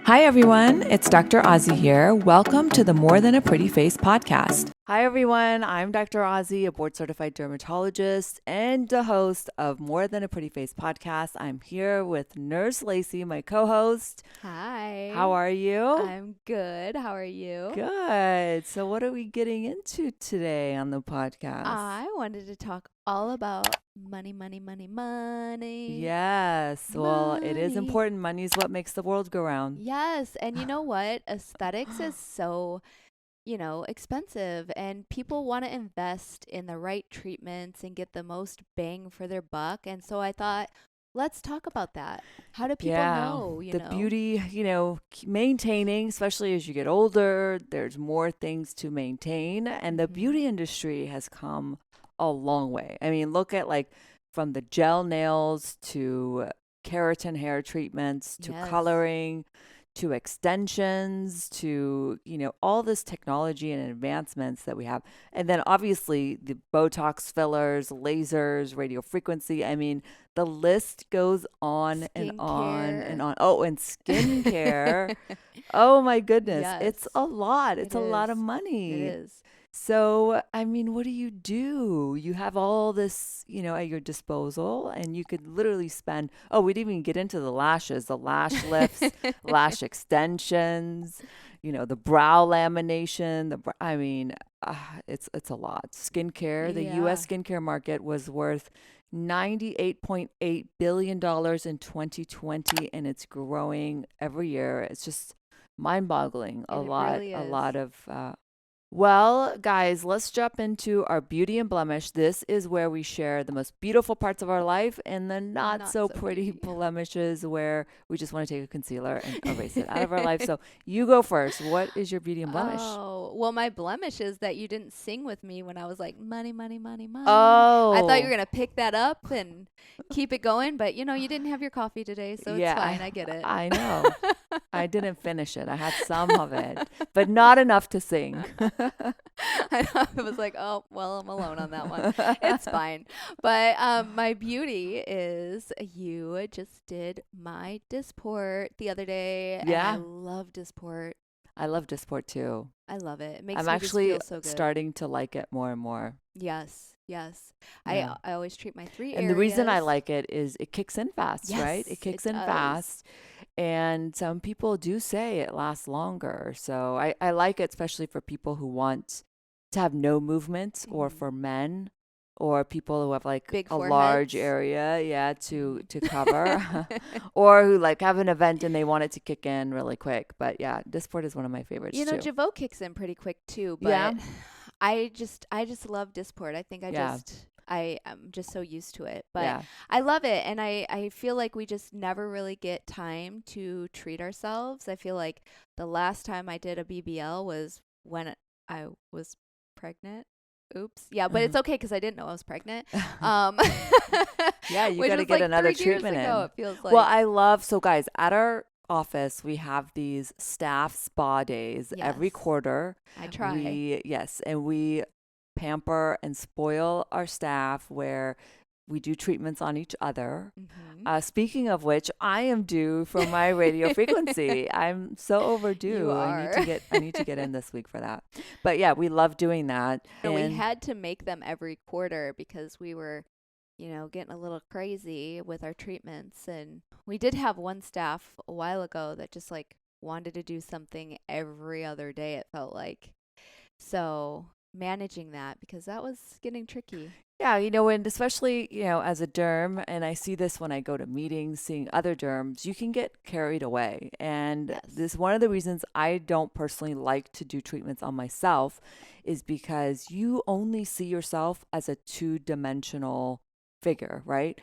Hi, everyone. It's Dr. Azi here. Welcome to the More Than a Pretty Face podcast. Hi, everyone. I'm Dr. Azi, a board certified dermatologist and the host of More Than a Pretty Face podcast. I'm here with Nurse Lacie, my co-host. Hi. How are you? I'm good. How are you? Good. So what are we getting into today on the podcast? I wanted to talk all about money. Yes. Well, it is Money. important. Money is what makes the world go round. Yes. And you know what? Aesthetics is so, expensive, and people want to invest in the right treatments and get the most bang for their buck. And so I thought, let's talk about that. How do people know, the beauty, maintaining, especially as you get older, there's more things to maintain. And the beauty industry has come a long way. I mean, look at from the gel nails to keratin hair treatments to coloring to extensions to, all this technology and advancements that we have. And then obviously the Botox fillers, lasers, radio frequency. I mean, the list goes on and on and on. Oh, and skincare. Oh my goodness. Yes. It's a lot. It's a lot of money. It is. So, I mean, what do? You have all this, at your disposal, and you could literally spend, we didn't even get into the lashes, the lash lifts, lash extensions, the brow lamination, it's a lot. Skincare, the U.S. skincare market was worth $98.8 billion in 2020, and it's growing every year. It's just mind-boggling. A lot of well, guys, let's jump into our beauty and blemish. This is where we share the most beautiful parts of our life and the not so pretty blemishes where we just want to take a concealer and erase it out of our life. So you go first. What is your beauty and blemish? Oh, well, my blemish is that you didn't sing with me when I was like, money. Oh. I thought you were going to pick that up and keep it going, but you didn't have your coffee today, so it's fine. I get it. I know. I didn't finish it. I had some of it, but not enough to sing. I was like, oh, well, I'm alone on that one. It's fine. But my beauty is you just did my Dysport the other day. Yeah. And I love Dysport. I love Dysport too. I love it. It makes I'm me actually just feel so good. starting to like it more and more. Yes. Yeah. I always treat my 3 areas. And the reason I like it is it kicks in fast, right? It kicks in does. fast. And some people do say it lasts longer. So I like it, especially for people who want to have no movement, or for men, or people who have big a large foreheads. area, to cover, or who have an event and they want it to kick in really quick. But yeah, Dysport is one of my favorites too. Javoux kicks in pretty quick too, but I just love Dysport. I think I'm just so used to it, but I love it. And I feel like we just never really get time to treat ourselves. I feel like the last time I did a BBL was when I was pregnant. Oops. Yeah, but it's okay because I didn't know I was pregnant. Yeah, you got to get another treatment in. It feels like. Well, so guys, at our office, we have these staff spa days every quarter. I try. And we pamper and spoil our staff where we do treatments on each other. Speaking of which, I am due for my radio frequency. I'm so overdue. You are. I need to get in this week for that. But yeah, we love doing that. And we had to make them every quarter because we were, getting a little crazy with our treatments. And we did have one staff a while ago that just wanted to do something every other day, it felt like. So managing that, because that was getting tricky. Yeah, and especially, as a derm, and I see this when I go to meetings, seeing other derms, you can get carried away. And this one of the reasons I don't personally like to do treatments on myself is because you only see yourself as a two-dimensional figure, right?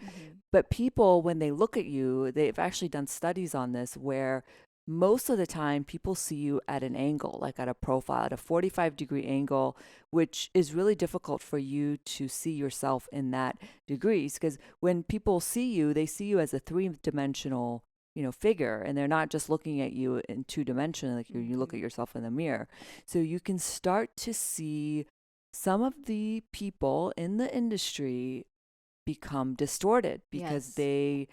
But people, when they look at you, they've actually done studies on this where most of the time people see you at an angle, like at a profile, at a 45-degree angle, which is really difficult for you to see yourself in that degrees. Because when people see you, they see you as a three-dimensional, figure, and they're not just looking at you in two-dimensional, like you look at yourself in the mirror. So you can start to see some of the people in the industry become distorted because they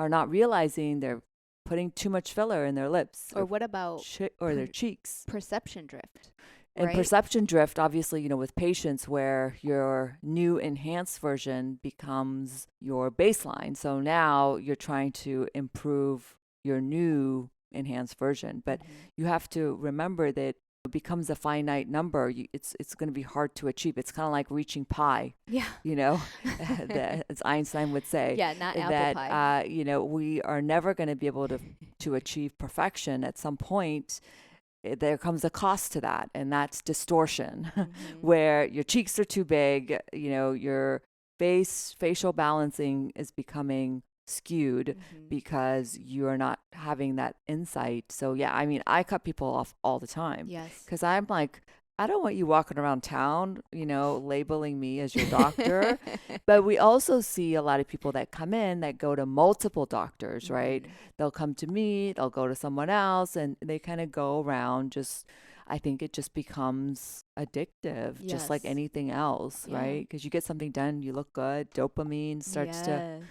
are not realizing they're putting too much filler in their lips. Or what about or their cheeks? Perception drift. And perception drift, obviously, with patients where your new enhanced version becomes your baseline. So now you're trying to improve your new enhanced version. But you have to remember that it becomes a finite number. It's going to be hard to achieve. It's kind of like reaching pi. Yeah. As Einstein would say. Yeah, not apple pie. We are never going to be able to achieve perfection. At some point, there comes a cost to that, and that's distortion, where your cheeks are too big, your facial balancing is becoming skewed because you're not having that insight. So yeah, I mean, I cut people off all the time. Yes. Because I'm like, I don't want you walking around town, labeling me as your doctor. But we also see a lot of people that come in that go to multiple doctors, right? They'll come to me, they'll go to someone else, and they kind of go around. I think it just becomes addictive, just like anything else, right? Because you get something done, you look good, dopamine starts to,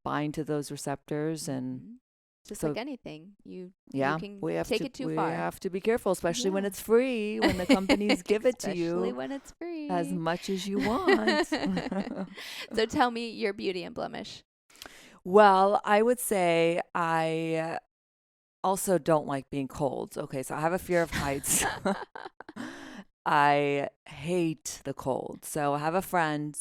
bind to those receptors, and just like anything, you can take it too far. We have to be careful, especially when it's free, when the companies give it to you. Especially when it's free. As much as you want. So tell me your beauty and blemish. Well, I would say I also don't like being cold. Okay, so I have a fear of heights. I hate the cold. So I have a friend,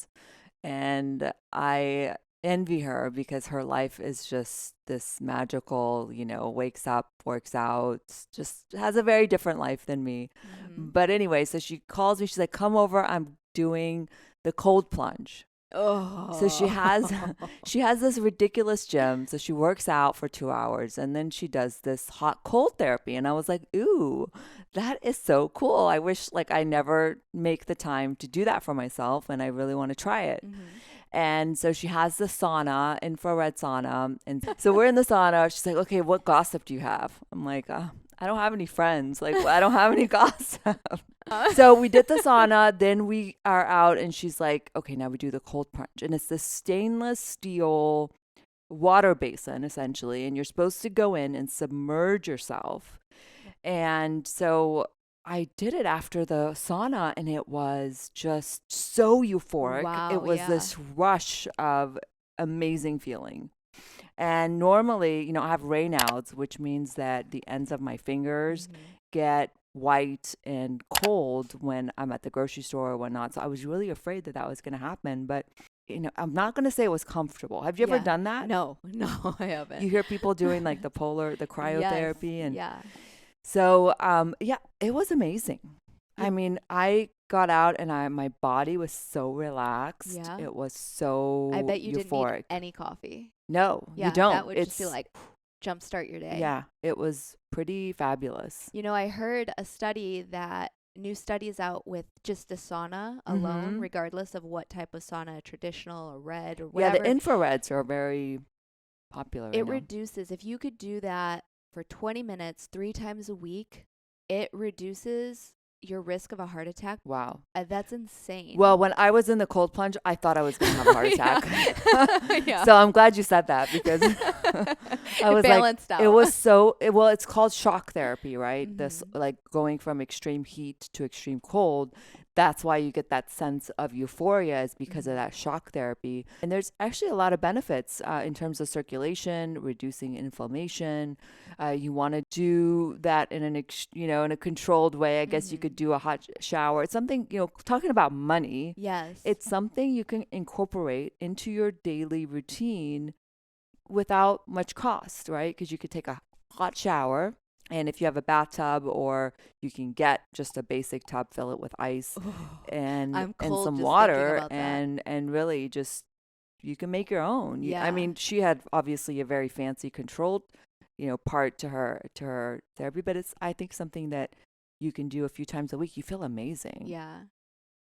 and I envy her because her life is just this magical, wakes up, works out, just has a very different life than me. But anyway, so she calls me, she's like, come over, I'm doing the cold plunge. Oh. So she has this ridiculous gym. So she works out for 2 hours, and then she does this hot cold therapy. And I was like, ooh, that is so cool. I wish I never make the time to do that for myself, and I really want to try it. And so she has the sauna, infrared sauna. And so we're in the sauna. She's like, okay, what gossip do you have? I'm like, I don't have any friends. I don't have any gossip. So we did the sauna. Then we are out, and she's like, okay, now we do the cold plunge. And it's this stainless steel water basin, essentially. And you're supposed to go in and submerge yourself. And so I did it after the sauna, and it was just so euphoric. Wow, it was this rush of amazing feeling. And normally, I have Raynaud's, which means that the ends of my fingers get white and cold when I'm at the grocery store or whatnot. So I was really afraid that was going to happen. But, I'm not going to say it was comfortable. Have you ever done that? No, I haven't. You hear people doing the cryotherapy. Yes, and yeah. So, it was amazing. I mean, I got out, and my body was so relaxed. Yeah. It was so I bet you euphoric. didn't need any coffee. No, you don't. That would just be like jumpstart your day. Yeah, it was pretty fabulous. I heard new studies out with just the sauna alone, regardless of what type of sauna, traditional or red or whatever. Yeah, the infrareds are very popular. It reduces, if you could do that for 20 minutes 3 times a week, it reduces your risk of a heart attack. Wow. That's insane. Well, when I was in the cold plunge, I thought I was going to have a heart attack. So I'm glad you said that, because I was balanced out. It was so, it's called shock therapy, right? This going from extreme heat to extreme cold. That's why you get that sense of euphoria, is because of that shock therapy. And there's actually a lot of benefits in terms of circulation, reducing inflammation. You want to do that in in a controlled way. I guess you could do a hot shower. It's something, talking about money. Yes. It's something you can incorporate into your daily routine without much cost, right? Because you could take a hot shower. And if you have a bathtub, or you can get just a basic tub, fill it with ice and some water, and really just, you can make your own. Yeah. I mean, she had obviously a very fancy controlled, part to her therapy, but it's, I think, something that you can do a few times a week. You feel amazing. Yeah.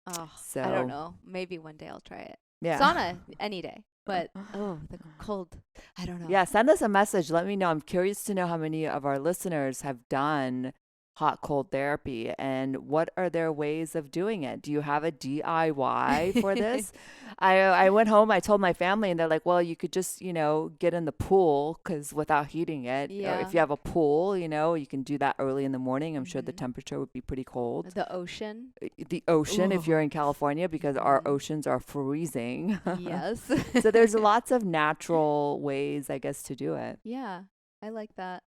Oh, so I don't know. Maybe one day I'll try it. Yeah. Sauna any day. But, the cold, I don't know. Yeah, send us a message. Let me know. I'm curious to know how many of our listeners have done hot cold therapy, and what are their ways of doing it? Do you have a DIY for this? I went home, I told my family, and they're like, well, you could just, get in the pool because without heating it, or if you have a pool, you can do that early in the morning. I'm sure the temperature would be pretty cold. The ocean. Ooh. If you're in California, because our oceans are freezing. Yes. So there's lots of natural ways, I guess, to do it. Yeah, I like that.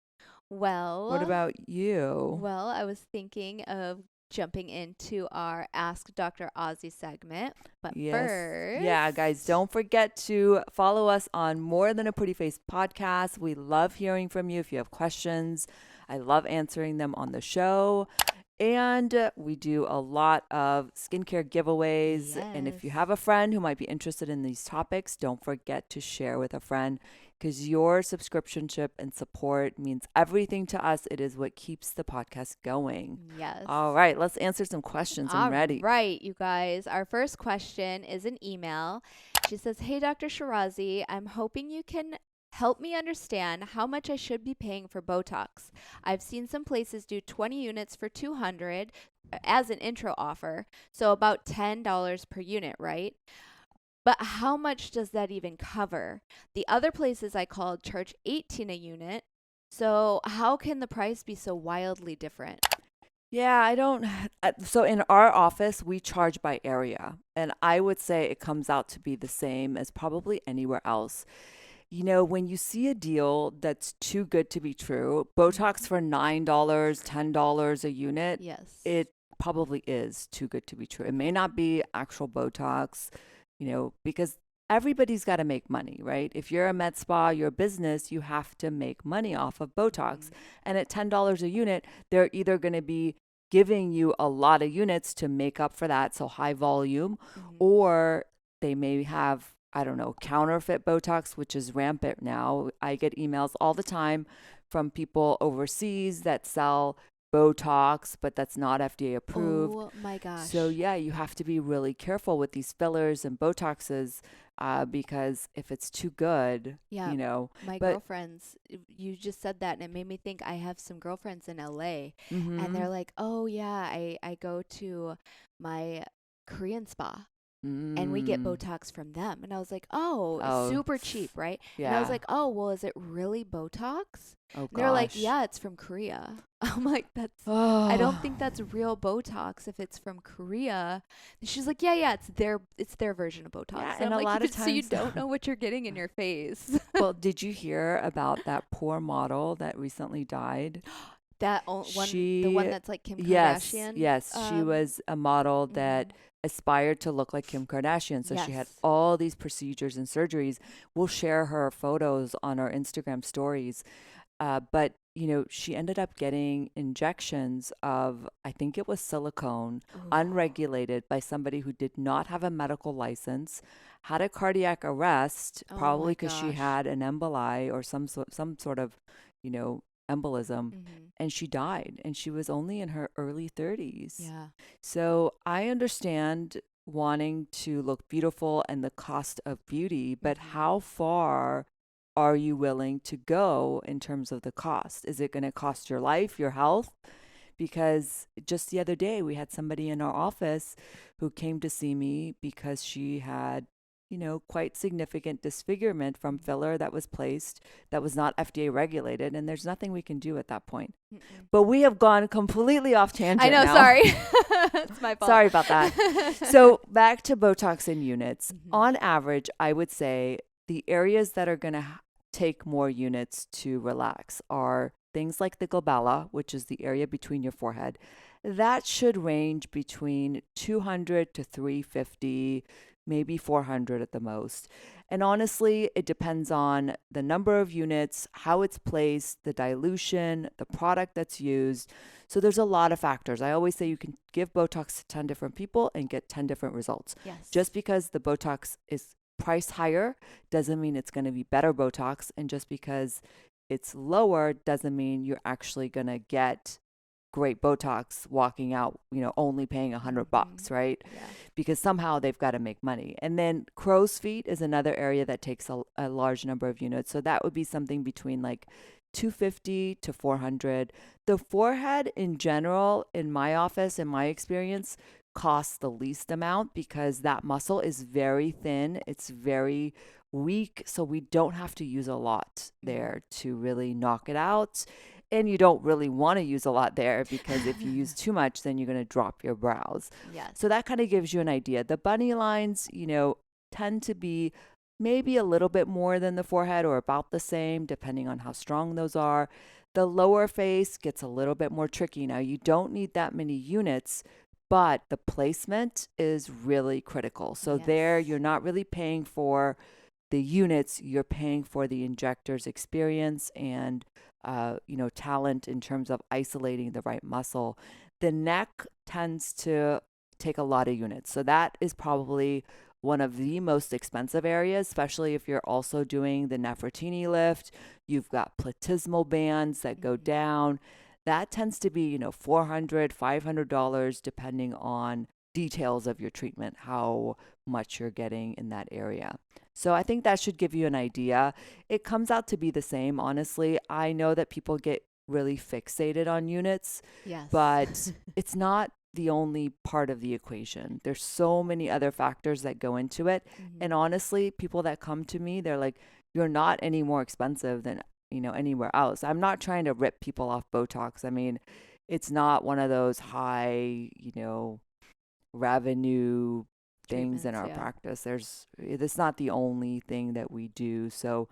Well, what about you? Well, I was thinking of jumping into our Ask Dr. Azi segment. But first. Yeah, guys, don't forget to follow us on More Than a Pretty Face podcast. We love hearing from you if you have questions. I love answering them on the show. And we do a lot of skincare giveaways. Yes. And if you have a friend who might be interested in these topics, don't forget to share with a friend, because your subscriptionship and support means everything to us. It is what keeps the podcast going. Yes. All right, let's answer some questions. I'm ready. All right, you guys. Our first question is an email. She says, hey, Dr. Shirazi, I'm hoping you can help me understand how much I should be paying for Botox. I've seen some places do 20 units for $200 as an intro offer, so about $10 per unit, right? But how much does that even cover? The other places I called charge $18 a unit. So how can the price be so wildly different? Yeah, so in our office, we charge by area. And I would say it comes out to be the same as probably anywhere else. When you see a deal that's too good to be true, Botox for $9, $10 a unit, yes, it probably is too good to be true. It may not be actual Botox, because everybody's got to make money, right? If you're a med spa, you're a business, you have to make money off of Botox. Mm-hmm. And at $10 a unit, they're either going to be giving you a lot of units to make up for that, so high volume, or they may have, I don't know, counterfeit Botox, which is rampant now. I get emails all the time from people overseas that sell Botox, but that's not FDA approved. Oh my gosh. So yeah, you have to be really careful with these fillers and Botoxes, because if it's too good, My girlfriends, you just said that and it made me think I have some girlfriends in LA, and they're like, oh yeah, I go to my Korean spa. And we get Botox from them. And I was like, oh, super cheap, right? Yeah. And I was like, oh, well, is it really Botox? Oh, they're like, yeah, it's from Korea. I'm like, I don't think that's real Botox if it's from Korea. And she's like, yeah, it's their version of Botox. Yeah, and a lot of times, so you don't know what you're getting in your face. Well, did you hear about that poor model that recently died? The one that's like Kim Kardashian? Yes, she was a model that aspired to look like Kim Kardashian. So she had all these procedures and surgeries. We'll share her photos on our Instagram stories. But, she ended up getting injections of, I think it was silicone, unregulated by somebody who did not have a medical license, had a cardiac arrest, probably because she had an emboli or some sort of, embolism, and she died, and she was only in her early 30s. Yeah. So I understand wanting to look beautiful and the cost of beauty, but how far are you willing to go in terms of the cost? Is it going to cost your life, your health? Because just the other day we had somebody in our office who came to see me because she had quite significant disfigurement from filler that was placed that was not FDA regulated, and there's nothing we can do at that point. But we have gone completely off tangent. I know, now. Sorry. It's my fault. Sorry about that. So back to Botox in units. On average, I would say the areas that are going to take more units to relax are things like the glabella, which is the area between your forehead. That should range between 200 to 350, maybe 400 at the most. And honestly, it depends on the number of units, how it's placed, the dilution, the product that's used. So there's a lot of factors. I always say you can give Botox to 10 different people and get 10 different results. Yes. Just because the Botox is priced higher doesn't mean it's going to be better Botox. And just because it's lower doesn't mean you're actually going to get great Botox walking out, only paying $100, right? Yeah. Because somehow they've got to make money. And then crow's feet is another area that takes a large number of units. So that would be something between like $250 to $400. The forehead in general, in my office, in my experience, costs the least amount because that muscle is very thin. It's very weak. So we don't have to use a lot there to really knock it out. And you don't really want to use a lot there because if you use too much, then you're going to drop your brows. Yes. So that kind of gives you an idea. The bunny lines, tend to be maybe a little bit more than the forehead or about the same, depending on how strong those are. The lower face gets a little bit more tricky. Now, you don't need that many units, but the placement is really critical. So there, you're not really paying for the units, you're paying for the injector's experience and, talent in terms of isolating the right muscle. The neck tends to take a lot of units. So that is probably one of the most expensive areas, especially if you're also doing the Nefertiti lift. You've got platysmal bands that go down. That tends to be, $400, $500, depending on details of your treatment, how much you're getting in that area. So I think that should give you an idea. It comes out to be the same, honestly. I know that people get really fixated on units, but it's not the only part of the equation. There's so many other factors that go into it. And honestly, people that come to me, they're like, you're not any more expensive than, anywhere else. I'm not trying to rip people off Botox. I mean, it's not one of those high, revenue things in our practice. It's not the only thing that we do. So,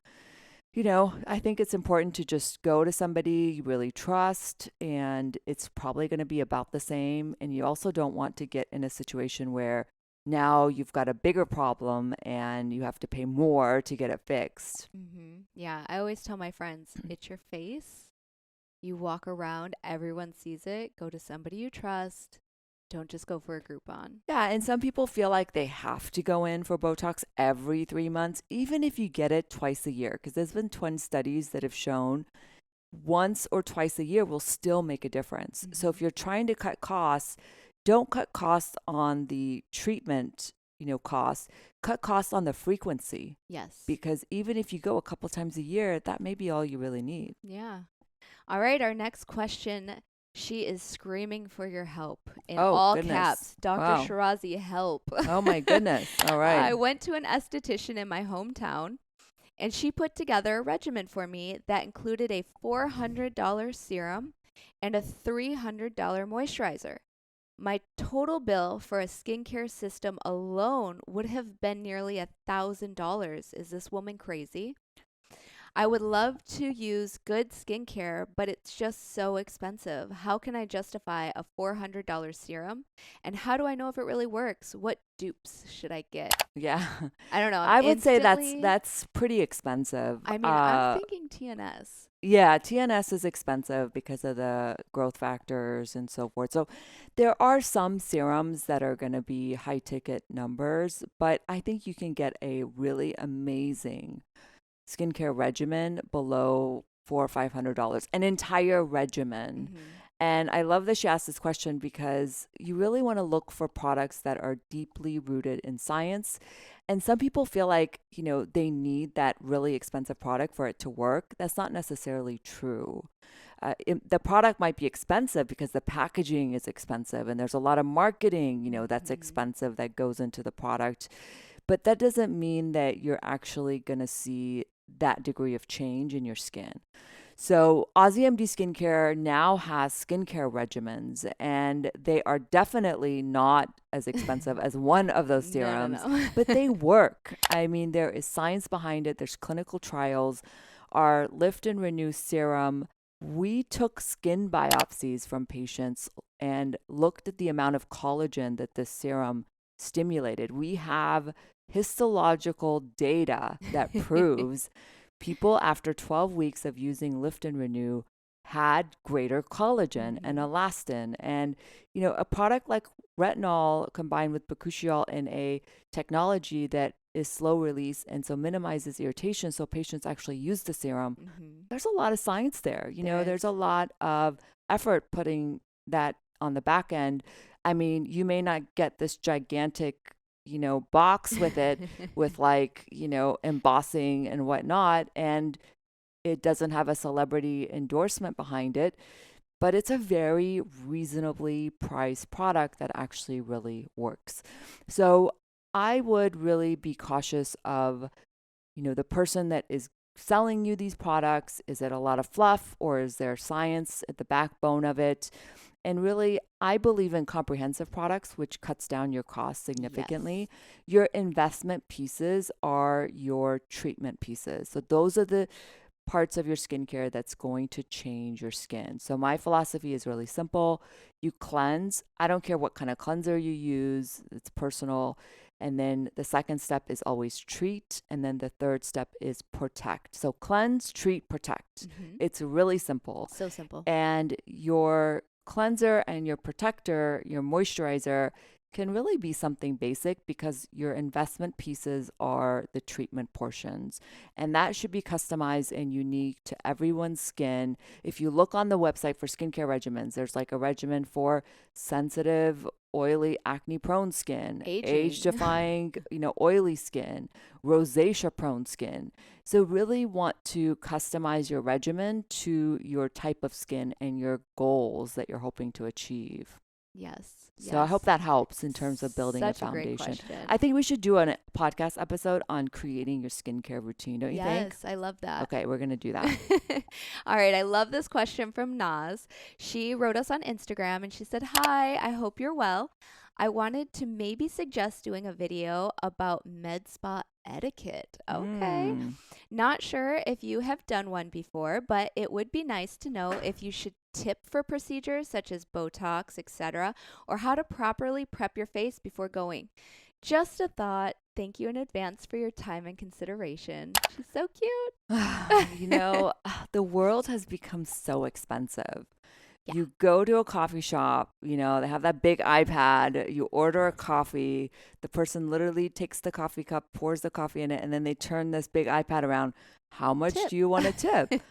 I think it's important to just go to somebody you really trust, and it's probably going to be about the same. And you also don't want to get in a situation where now you've got a bigger problem and you have to pay more to get it fixed. Yeah, I always tell my friends, it's your face. You walk around, everyone sees it. Go to somebody you trust. Don't just go for a Groupon. Yeah, and some people feel like they have to go in for Botox every 3 months, even if you get it twice a year, because there's been twin studies that have shown once or twice a year will still make a difference. So if you're trying to cut costs, don't cut costs on the treatment, costs. Cut costs on the frequency. Yes. Because even if you go a couple times a year, that may be all you really need. Yeah. All right, our next question. She is screaming for your help in all caps. Dr. Shirazi, help. Oh, my goodness. All right. I went to an esthetician in my hometown, and she put together a regimen for me that included a $400 serum and a $300 moisturizer. My total bill for a skincare system alone would have been nearly $1,000. Is this woman crazy? I would love to use good skincare, but it's just so expensive. How can I justify a $400 serum? And how do I know if it really works? What dupes should I get? Yeah. I don't know. I would say that's pretty expensive. I mean, I'm thinking TNS. Yeah, TNS is expensive because of the growth factors and so forth. So there are some serums that are going to be high ticket numbers, but I think you can get a really amazing skincare regimen below $400 or $500, an entire regimen. And I love that she asked this question because you really want to look for products that are deeply rooted in science. And some people feel like, they need that really expensive product for it to work. That's not necessarily true. The product might be expensive because the packaging is expensive and there's a lot of marketing, that's expensive that goes into the product. But that doesn't mean that you're actually going to see that degree of change in your skin. So AziMD Skincare now has skincare regimens, and they are definitely not as expensive as one of those serums, no. But they work. I mean, there is science behind it. There's clinical trials. Our Lift and Renew serum, we took skin biopsies from patients and looked at the amount of collagen that this serum stimulated. We have histological data that proves people after 12 weeks of using Lift and Renew had greater collagen and elastin. And, a product like retinol combined with bakuchiol in a technology that is slow release and so minimizes irritation so patients actually use the serum, there's a lot of science there. There's a lot of effort putting that on the back end. I mean, you may not get this gigantic box with it with embossing and whatnot. And It doesn't have a celebrity endorsement behind it, but it's a very reasonably priced product that actually really works. So I would really be cautious of, the person that is selling you these products. Is it a lot of fluff, or is there science at the backbone of it? And really, I believe in comprehensive products, which cuts down your costs significantly. Yes. Your investment pieces are your treatment pieces. So those are the parts of your skincare that's going to change your skin. So my philosophy is really simple. You cleanse. I don't care what kind of cleanser you use. It's personal. And then the second step is always treat. And then the third step is protect. So cleanse, treat, protect. Mm-hmm. It's really simple. So simple. And your cleanser and your protector, your moisturizer, can really be something basic because your investment pieces are the treatment portions. And that should be customized and unique to everyone's skin. If you look on the website for skincare regimens, there's like a regimen for sensitive, oily, acne-prone skin, age-defying, oily skin, rosacea-prone skin. So really want to customize your regimen to your type of skin and your goals that you're hoping to achieve. Yes. So I hope that helps in terms of building a foundation. I think we should do a podcast episode on creating your skincare routine, don't you think? Yes, I love that. Okay, we're going to do that. All right, I love this question from Naz. She wrote us on Instagram and she said, "Hi, I hope you're well. I wanted to maybe suggest doing a video about med spa etiquette." Okay. Not sure if you have done one before, but it would be nice to know if you should tip for procedures such as Botox, etc., or how to properly prep your face before going. Just a thought. Thank you in advance for your time and consideration. She's so cute. The world has become so expensive. Yeah. You go to a coffee shop, they have that big iPad, you order a coffee, the person literally takes the coffee cup, pours the coffee in it, and then they turn this big iPad around. How much do you want to tip?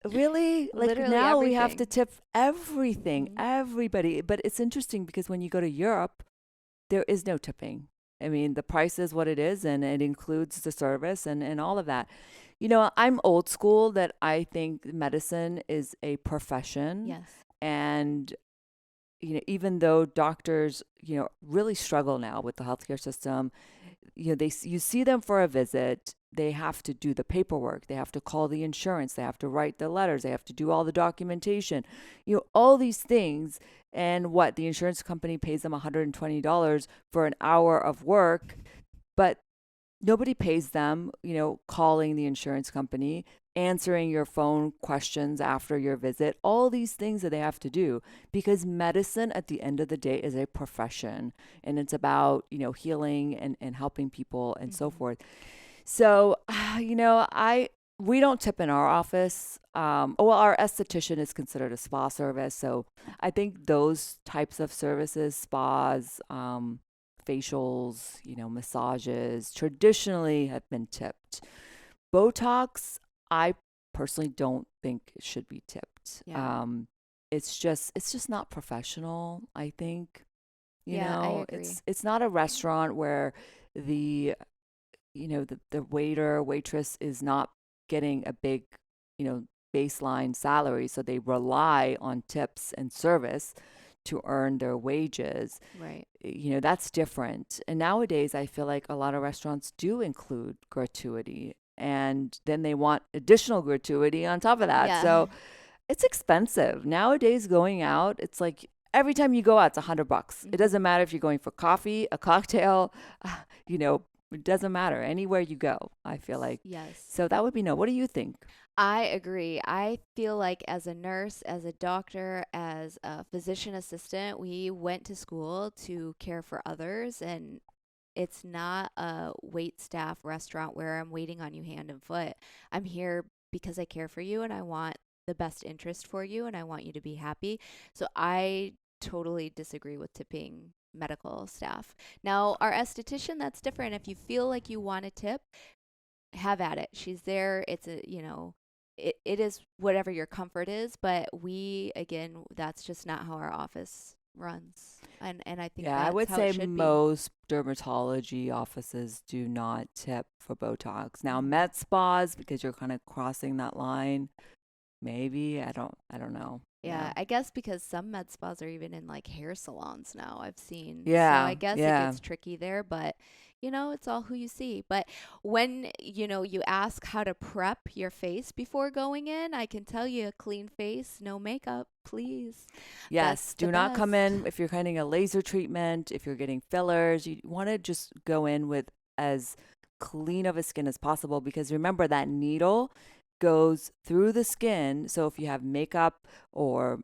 Really? Literally now everything. We have to tip everything, everybody. But it's interesting because when you go to Europe, there is no tipping. I mean, the price is what it is, and it includes the service and all of that. I'm old school that I think medicine is a profession. Yes. And, even though doctors, really struggle now with the healthcare system, you see them for a visit, they have to do the paperwork, they have to call the insurance, they have to write the letters, they have to do all the documentation, all these things. And the insurance company pays them $120 for an hour of work, but nobody pays them, calling the insurance company, answering your phone questions after your visit, all these things that they have to do, because medicine at the end of the day is a profession, and it's about, healing and helping people and so forth. So, we don't tip in our office. Our esthetician is considered a spa service. So I think those types of services, spas, facials, massages, traditionally have been tipped. Botox, I personally don't think it should be tipped. Yeah. It's just not professional, I think. I agree. It's not a restaurant where the waiter, waitress is not getting a big, baseline salary. So they rely on tips and service to earn their wages. Right. That's different. And nowadays, I feel like a lot of restaurants do include gratuity, and then they want additional gratuity on top of that. Yeah. So it's expensive. Nowadays, going out, it's like every time you go out, it's $100. It doesn't matter if you're going for coffee, a cocktail, it doesn't matter. Anywhere you go, I feel like. Yes. So that would be no. What do you think? I agree. I feel like as a nurse, as a doctor, as a physician assistant, we went to school to care for others, and it's not a wait staff restaurant where I'm waiting on you hand and foot. I'm here because I care for you and I want the best interest for you and I want you to be happy. So I totally disagree with tipping medical staff. Now, our esthetician, that's different. If you feel like you want a tip, have at it. She's there. It's it is whatever your comfort is, but again, that's just not how our office runs. And I think yeah, that's I would how say it should most dermatology offices do not tip for Botox. Now, Mm-hmm. med spas, because you're kind of crossing that line, maybe. I don't know. Yeah, I guess because some med spas are even in like hair salons now, I've seen. So Yeah, I guess it yeah. gets tricky there, but it's all who you see. But when, you ask how to prep your face before going in, I can tell you a clean face, no makeup, please. Yes, That's the do not come best. in if you're getting a laser treatment, if you're getting fillers. You want to just go in with as clean of a skin as possible, because remember that needle goes through the skin. So if you have makeup or,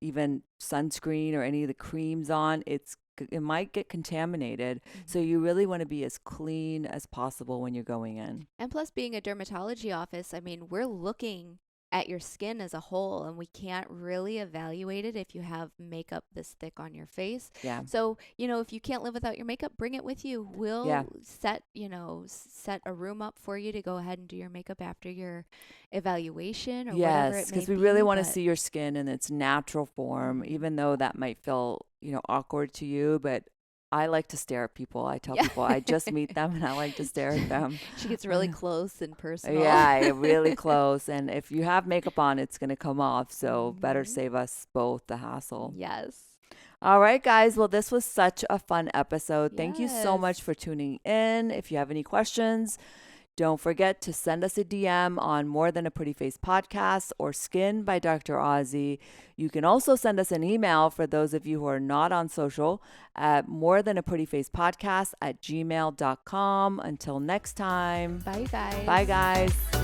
even sunscreen or any of the creams on, it might get contaminated. So Mm-hmm. you really want to be as clean as possible when you're going in. And plus, being a dermatology office, I mean, we're looking at your skin as a whole, and we can't really evaluate it if you have makeup this thick on your face. Yeah. So, if you can't live without your makeup, bring it with you. Yeah. We'll set a room up for you to go ahead and do your makeup after your evaluation or whatever Yes, it may because we be. really want to But see your skin in its natural form, Mhm. even though that might feel, awkward to you. But I like to stare at people. I tell yeah, people I just meet them and I like to stare at them. she gets really close and personal. Yeah, really close. And if you have makeup on, it's going to come off. So better Mhm. save us both the hassle. Yes. All right, guys. Well, this was such a fun episode. Thank you so much Yes. for tuning in. If you have any questions, don't forget to send us a DM on More Than a Pretty Face podcast or Skin by Dr. Azi. You can also send us an email for those of you who are not on social at More Than a Pretty Face podcast at gmail.com. Until next time. Bye, guys. Bye, guys.